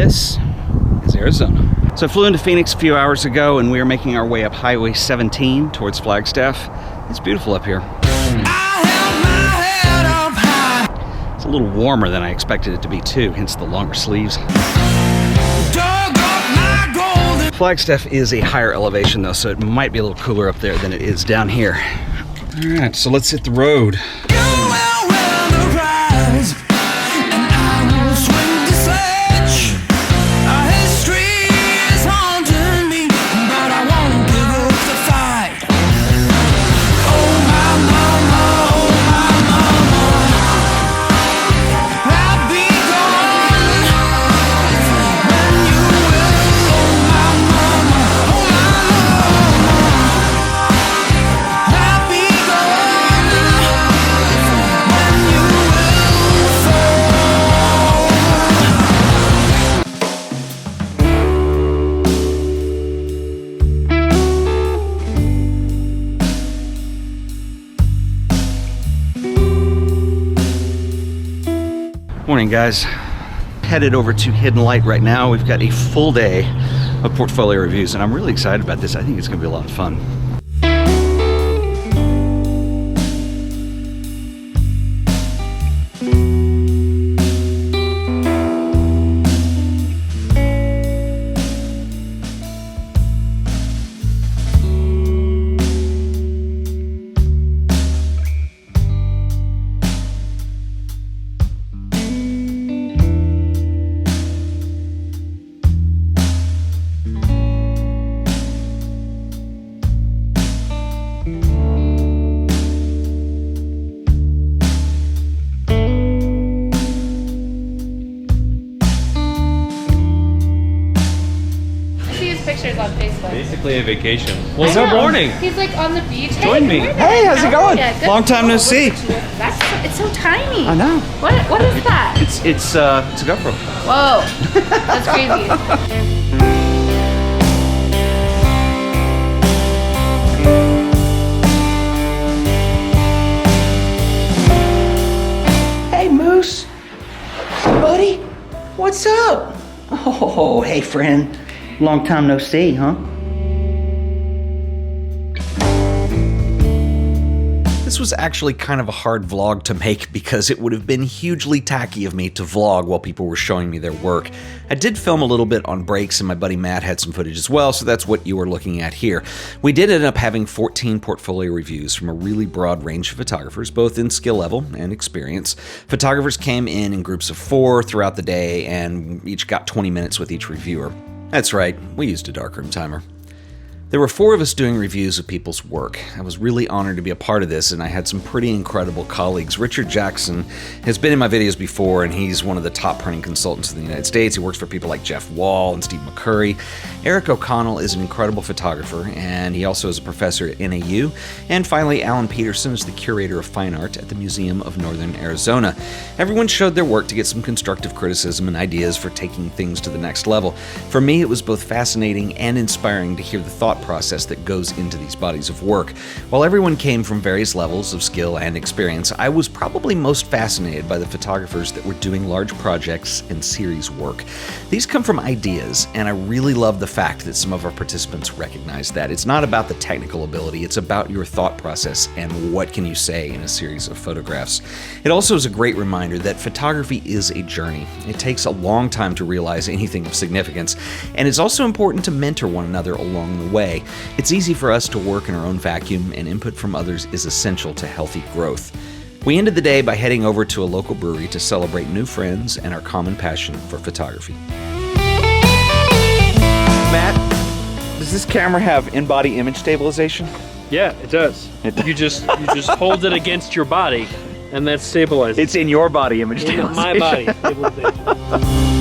this is Arizona. So I flew into Phoenix a few hours ago, and we are making our way up Highway 17 towards Flagstaff. It's beautiful up here. It's a little warmer than I expected it to be too, hence the longer sleeves. Flagstaff is a higher elevation though, so it might be a little cooler up there than it is down here. All right, so let's hit the road. Morning, guys. Headed over to Hidden Light right now. We've got a full day of portfolio reviews, and I'm really excited about this. I think it's going to be a lot of fun. Pictures on Facebook. Basically a vacation. Well, good morning. He's like on the beach. Join me. Hey, how's it going? Yeah, long time no see. It's so tiny. I know. What is that? It's a GoPro. Whoa, that's crazy. Hey, Moose. Buddy, what's up? Oh, hey, friend. Long time no see, huh? This was actually kind of a hard vlog to make because it would have been hugely tacky of me to vlog while people were showing me their work. I did film a little bit on breaks, and my buddy Matt had some footage as well, so that's what you are looking at here. We did end up having 14 portfolio reviews from a really broad range of photographers, both in skill level and experience. Photographers came in groups of 4 throughout the day, and each got 20 minutes with each reviewer. That's right, we used a darkroom timer. There were 4 of us doing reviews of people's work. I was really honored to be a part of this, and I had some pretty incredible colleagues. Richard Jackson has been in my videos before, and he's one of the top printing consultants in the United States. He works for people like Jeff Wall and Steve McCurry. Eric O'Connell is an incredible photographer, and he also is a professor at NAU. And finally, Alan Peterson is the curator of fine art at the Museum of Northern Arizona. Everyone showed their work to get some constructive criticism and ideas for taking things to the next level. For me, it was both fascinating and inspiring to hear the thought process that goes into these bodies of work. While everyone came from various levels of skill and experience, I was probably most fascinated by the photographers that were doing large projects and series work. These come from ideas, and I really love the fact that some of our participants recognize that. It's not about the technical ability, it's about your thought process and what can you say in a series of photographs. It also is a great reminder that photography is a journey. It takes a long time to realize anything of significance, and it's also important to mentor one another along the way. It's easy for us to work in our own vacuum, and input from others is essential to healthy growth. We ended the day by heading over to a local brewery to celebrate new friends and our common passion for photography. Matt, does this camera have in-body image stabilization? Yeah, it does. You just hold it against your body, and that's stabilized. It's in your body image stabilization. In my body stabilization.